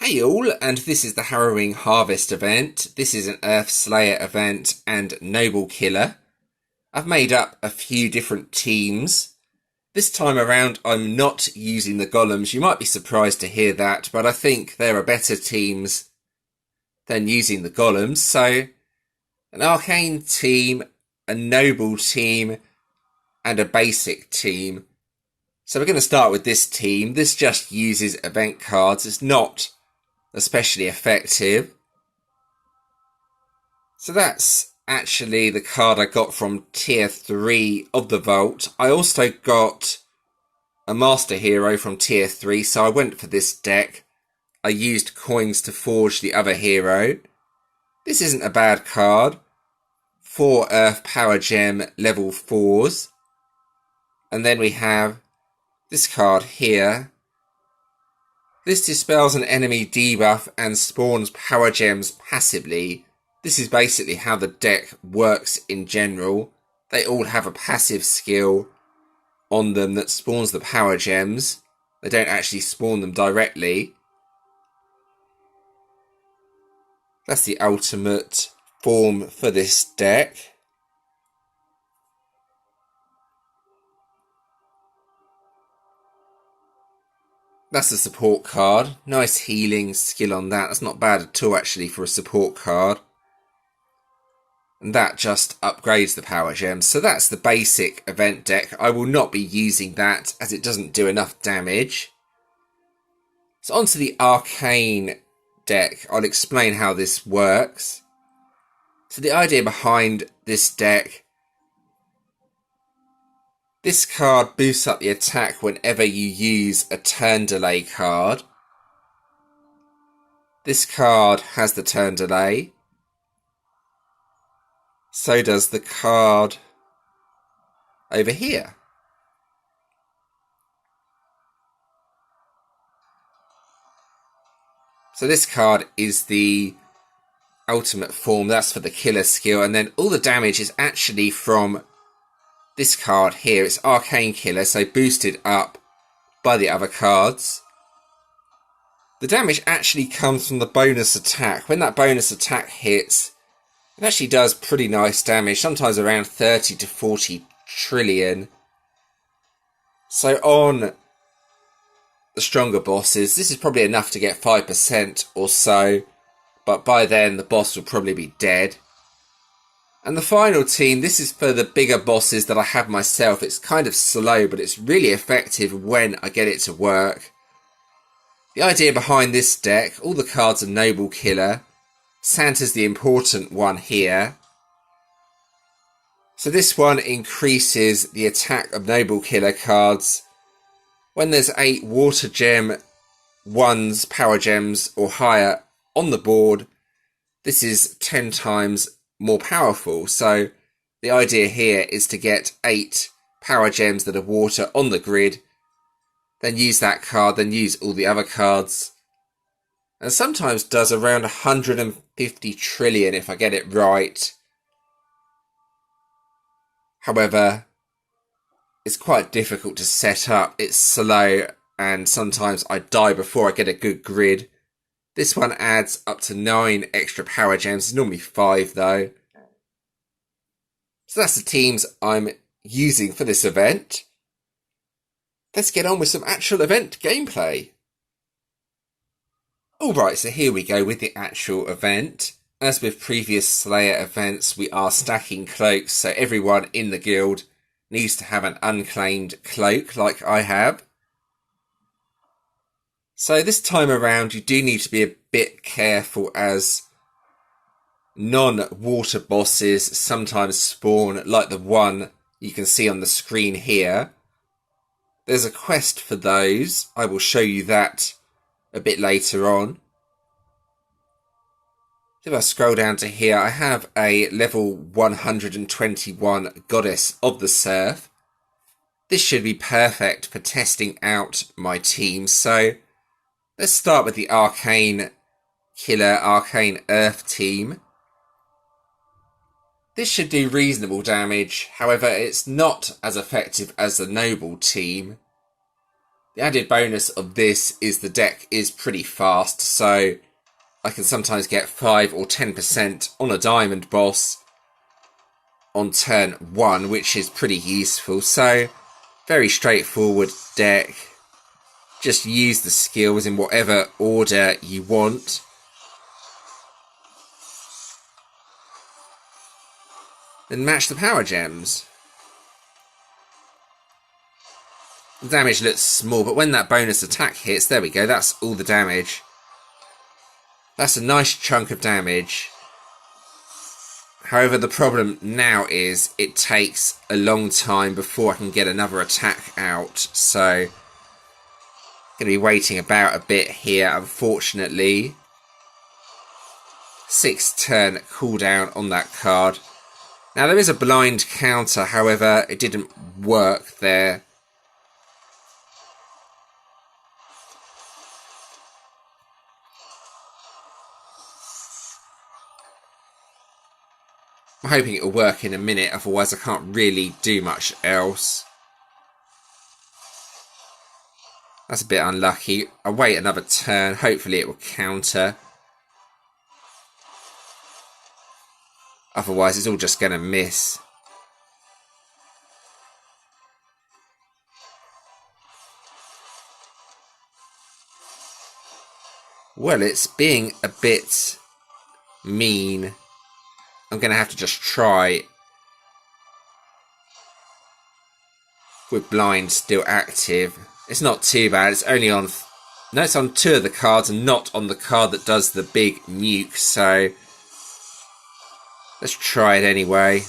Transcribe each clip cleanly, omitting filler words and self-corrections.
Hey all, and this is the Harrowing Harvest event. This is an Earth Slayer event and Noble Killer. I've made up a few different teams. This time around I'm not using the golems. You might be surprised to hear that, but I think there are better teams than using the golems. So, an arcane team, a noble team, and a basic team. So we're going to start with this team. This just uses event cards. It's not especially effective. So that's actually the card I got from tier 3 of the vault. I also got a master hero from tier 3, so I went for this deck. I used coins to forge the other hero. This isn't a bad card. 4 Earth Power Gem level 4s. And then we have this card here. This dispels an enemy debuff and spawns power gems passively. This is basically how the deck works in general. They all have a passive skill on them that spawns the power gems. They don't actually spawn them directly. That's the ultimate form for this deck. That's the support card. Nice healing skill on that. That's not bad at all actually for a support card. And that just upgrades the power gems. So that's the basic event deck. I will not be using that as it doesn't do enough damage. So onto the arcane deck. I'll explain how this works. So the idea behind this deck, this card boosts up the attack whenever you use a turn delay card. This card has the turn delay. So does the card over here. So this card is the ultimate form. That's for the killer skill. And then all the damage is actually from this card here. It's Arcane Killer, so boosted up by the other cards. The damage actually comes from the bonus attack. When that bonus attack hits, it actually does pretty nice damage, sometimes around 30 to 40 trillion. So on the stronger bosses, this is probably enough to get 5% or so, but by then the boss will probably be dead. And the final team, this is for the bigger bosses that I have myself. It's kind of slow, but it's really effective when I get it to work. The idea behind this deck, all the cards are Noble Killer. Santa's the important one here. So this one increases the attack of Noble Killer cards. When there's 8 Water Gem 1s, Power Gems or higher on the board, this is 10 times more powerful. So the idea here is to get 8 Power Gems that are water on the grid, then use that card, then use all the other cards. And sometimes does around 150 trillion if I get it right. However, it's quite difficult to set up. It's slow and sometimes I die before I get a good grid. This one adds up to 9 extra power gems. It's normally 5 though. So that's the teams I'm using for this event. Let's get on with some actual event gameplay. Alright, so here we go with the actual event. As with previous Slayer events, we are stacking cloaks, so everyone in the guild needs to have an unclaimed cloak like I have. So this time around you do need to be a bit careful as non-water bosses sometimes spawn like the one you can see on the screen here. There's a quest for those. I will show you that a bit later on. If I scroll down to here, I have a level 121 Goddess of the Surf. This should be perfect for testing out my team. So let's start with the Arcane Killer, Arcane Earth team. This should do reasonable damage, however it's not as effective as the Noble team. The added bonus of this is the deck is pretty fast, so I can sometimes get 5 or 10% on a diamond boss on turn 1, which is pretty useful. So, very straightforward deck. Just use the skills in whatever order you want. Then match the power gems. The damage looks small, but when that bonus attack hits, there we go, that's all the damage. That's a nice chunk of damage. However, the problem now is it takes a long time before I can get another attack out, so I'm going to be waiting about a bit here, unfortunately. 6-turn cooldown on that card. Now, there is a blind counter, however, it didn't work there. I'm hoping it'll work in a minute, otherwise I can't really do much else. That's a bit unlucky. I'll wait another turn, hopefully it will counter. Otherwise it's all just going to miss. Well, it's being a bit mean. I'm going to have to just try with blind still active. It's not too bad. It's only on... No, it's on 2 of the cards and not on the card that does the big nuke. So let's try it anyway.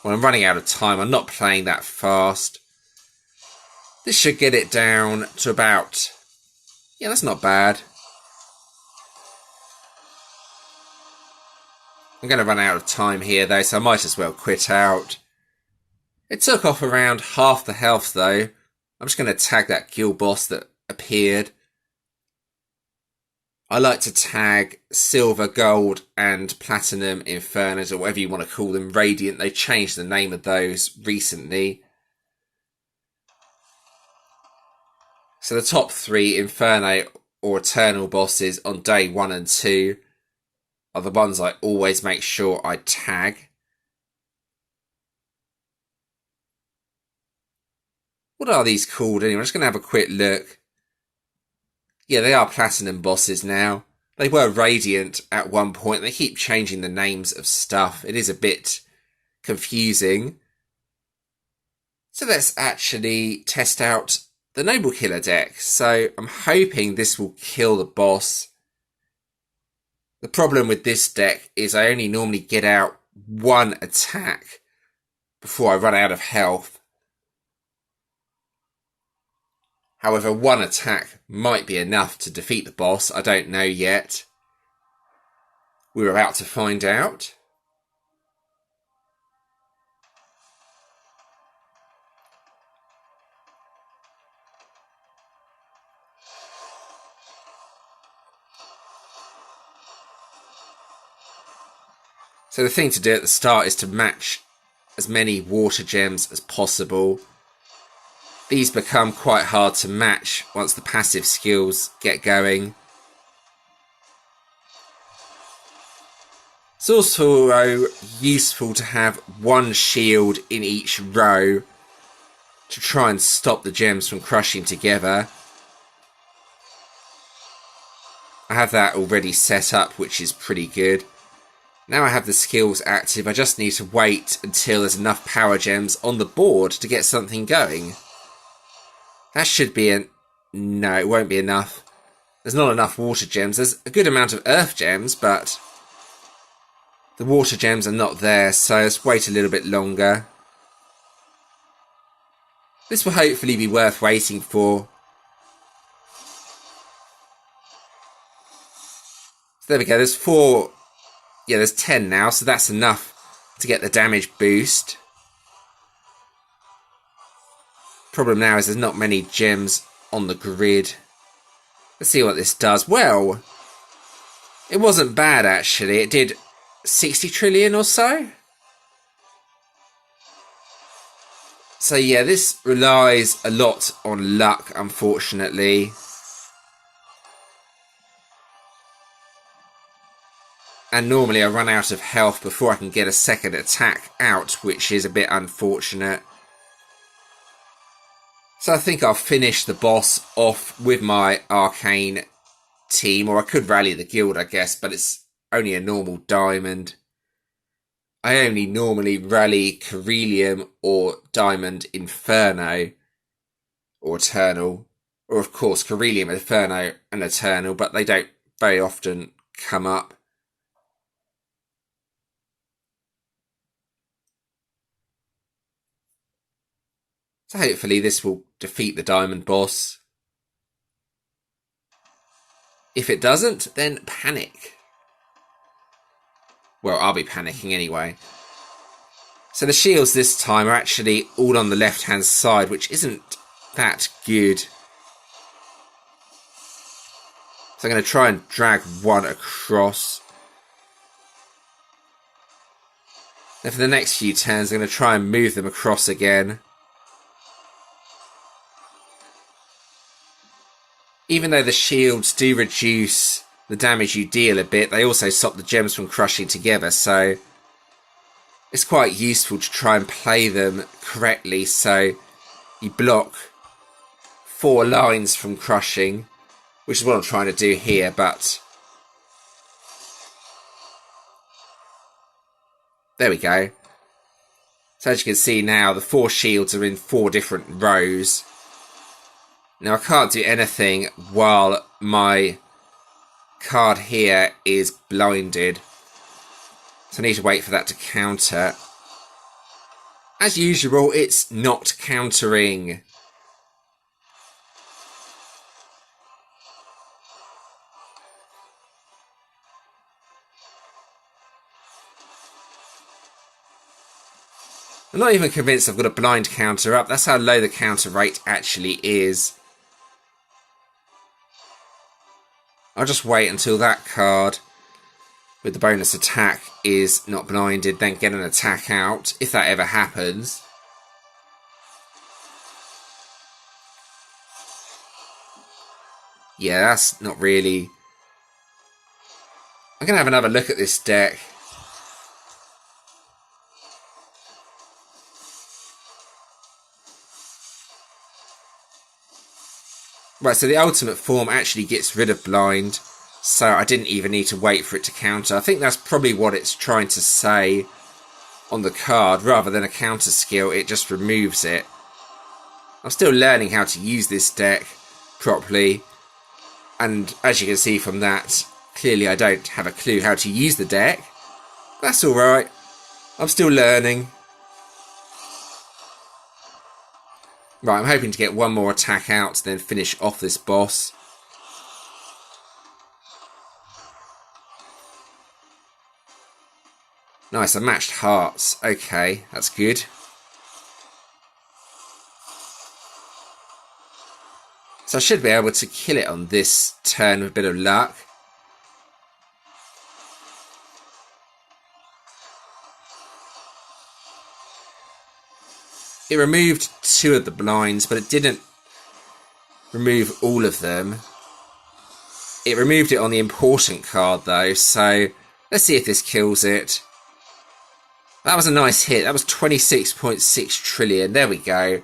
Well, I'm running out of time. I'm not playing that fast. This should get it down to about... Yeah, that's not bad. I'm going to run out of time here, though, so I might as well quit out. It took off around half the health, though. I'm just going to tag that guild boss that appeared. I like to tag silver, gold, and platinum infernos, or whatever you want to call them, radiant. They changed the name of those recently. So the top 3 inferno or eternal bosses on day 1 and 2 are the ones I always make sure I tag. What are these called anyway? I'm just going to have a quick look. Yeah, they are platinum bosses now. They were radiant at one point. They keep changing the names of stuff. It is a bit confusing. So let's actually test out the Noble Killer deck. So I'm hoping this will kill the boss. The problem with this deck is I only normally get out 1 attack before I run out of health. However, 1 attack might be enough to defeat the boss. I don't know yet. We're about to find out. So the thing to do at the start is to match as many water gems as possible. These become quite hard to match once the passive skills get going. It's also useful to have 1 shield in each row to try and stop the gems from crushing together. I have that already set up, which is pretty good. Now I have the skills active, I just need to wait until there's enough power gems on the board to get something going. That should be no, it won't be enough. There's not enough water gems. There's a good amount of earth gems, but the water gems are not there, so let's wait a little bit longer. This will hopefully be worth waiting for. So there we go, there's 4... Yeah, there's 10 now, so that's enough to get the damage boost. Problem now is there's not many gems on the grid. Let's see what this does. Well, it wasn't bad actually. It did 60 trillion or so. So yeah, this relies a lot on luck, unfortunately. And normally I run out of health before I can get a second attack out, which is a bit unfortunate. So I think I'll finish the boss off with my arcane team, or I could rally the guild, I guess, but it's only a normal diamond. I only normally rally Corellium or Diamond Inferno or Eternal, or of course Corellium, Inferno and Eternal, but they don't very often come up. So hopefully this will defeat the diamond boss. If it doesn't, then panic. Well, I'll be panicking anyway. So the shields this time are actually all on the left-hand side, which isn't that good. So I'm going to try and drag one across. Then for the next few turns, I'm going to try and move them across again. Even though the shields do reduce the damage you deal a bit, they also stop the gems from crushing together, so it's quite useful to try and play them correctly so you block 4 lines from crushing, which is what I'm trying to do here, but there we go. So as you can see now, the 4 shields are in 4 different rows. Now I can't do anything while my card here is blinded. So I need to wait for that to counter. As usual, it's not countering. I'm not even convinced I've got a blind counter up. That's how low the counter rate actually is. I'll just wait until that card with the bonus attack is not blinded, then get an attack out, if that ever happens. Yeah, that's not really... I'm going to have another look at this deck. Right, so the ultimate form actually gets rid of blind, so I didn't even need to wait for it to counter. I think that's probably what it's trying to say on the card. Rather than a counter skill, it just removes it. I'm still learning how to use this deck properly, and as you can see from that, clearly I don't have a clue how to use the deck. That's alright. I'm still learning. Right, I'm hoping to get one more attack out to then finish off this boss. Nice, I matched hearts. Okay, that's good. So I should be able to kill it on this turn with a bit of luck. It removed 2 of the blinds, but it didn't remove all of them. It removed it on the important card though, so let's see if this kills it. That was a nice hit. That was 26.6 trillion. There we go.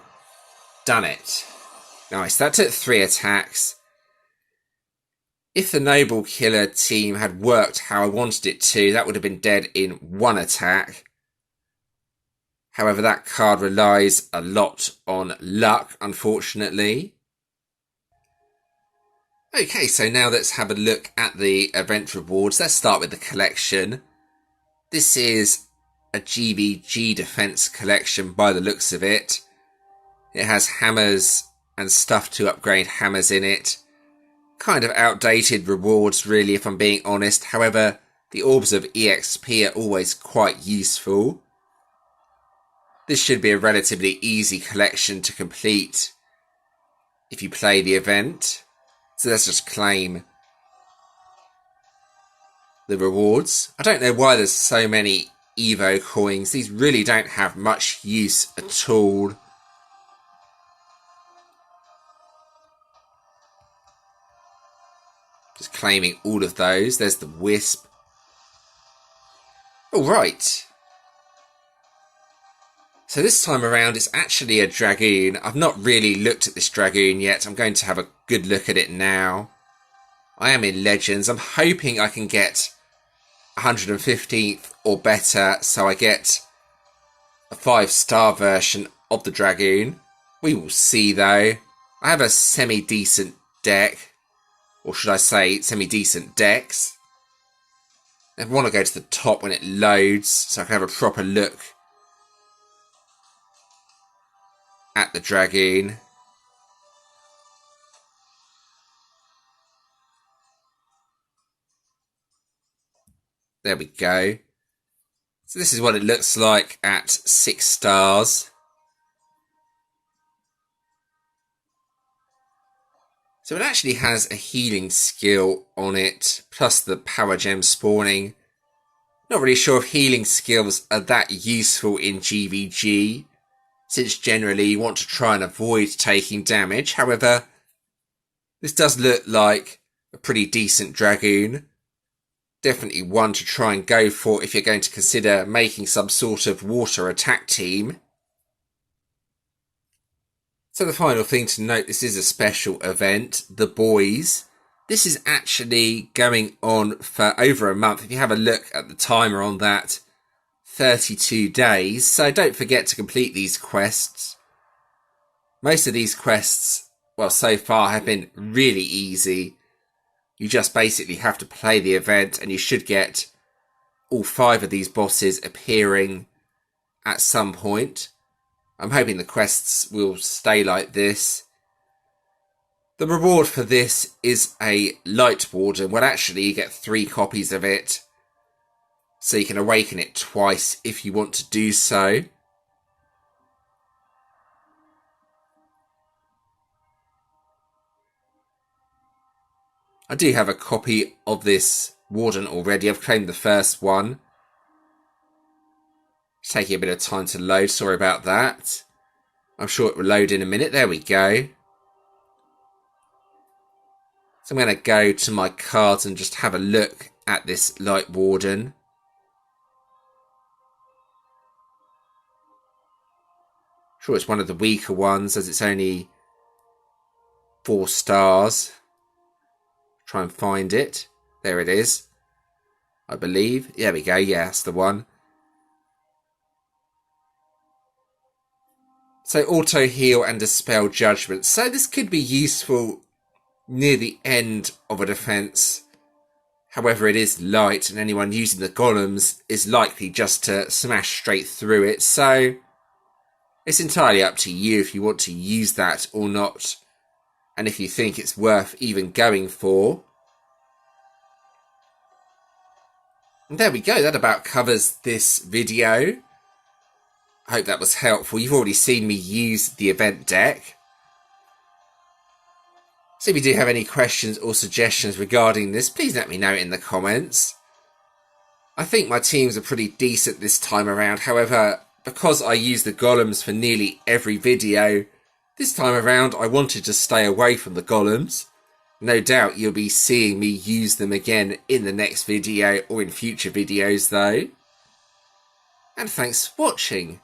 Done it. Nice. That took 3 attacks. If the Noble Killer team had worked how I wanted it to, that would have been dead in 1 attack. However, that card relies a lot on luck, unfortunately. Okay, so now let's have a look at the event rewards. Let's start with the collection. This is a GBG defense collection by the looks of it. It has hammers and stuff to upgrade hammers in it. Kind of outdated rewards, really, if I'm being honest. However, the orbs of EXP are always quite useful. This should be a relatively easy collection to complete if you play the event. So let's just claim the rewards. I don't know why there's so many Evo coins. These really don't have much use at all. Just claiming all of those. There's the Wisp. Alright. So this time around it's actually a Dragoon. I've not really looked at this Dragoon yet. I'm going to have a good look at it now. I am in Legends. I'm hoping I can get 115th or better, so I get a 5-star version of the Dragoon. We will see though. I have a semi-decent deck, or should I say semi-decent decks. I want to go to the top when it loads so I can have a proper look at the Dragoon. There we go. So this is what it looks like at 6 stars. So it actually has a healing skill on it, plus the power gem spawning. Not really sure if healing skills are that useful in GVG, since generally you want to try and avoid taking damage. However, this does look like a pretty decent Dragoon. Definitely one to try and go for if you're going to consider making some sort of water attack team. So the final thing to note, this is a special event, The Boys. This is actually going on for over a month. If you have a look at the timer on that, 32 days. So don't forget to complete these quests. Most of these quests, well, so far have been really easy. You just basically have to play the event and you should get all 5 of these bosses appearing at some point. I'm hoping the quests will stay like this. The reward for this is a Light Warden. Well, actually, you get 3 copies of it. So you can awaken it twice if you want to do so. I do have a copy of this Warden already. I've claimed the first one. It's taking a bit of time to load. Sorry about that. I'm sure it will load in a minute. There we go. So I'm going to go to my cards and just have a look at this Light Warden. Sure, it's one of the weaker ones as it's only 4 stars. Try and find it. There it is. I believe. There we go. Yeah, that's the one. So auto heal and dispel judgment. So this could be useful near the end of a defense. However, it is light and anyone using the golems is likely just to smash straight through it. So it's entirely up to you if you want to use that or not. And if you think it's worth even going for. And there we go. That about covers this video. I hope that was helpful. You've already seen me use the event deck. So if you do have any questions or suggestions regarding this, please let me know in the comments. I think my teams are pretty decent this time around. However, because I use the golems for nearly every video, this time around I wanted to stay away from the golems. No doubt you'll be seeing me use them again in the next video or in future videos though. And thanks for watching.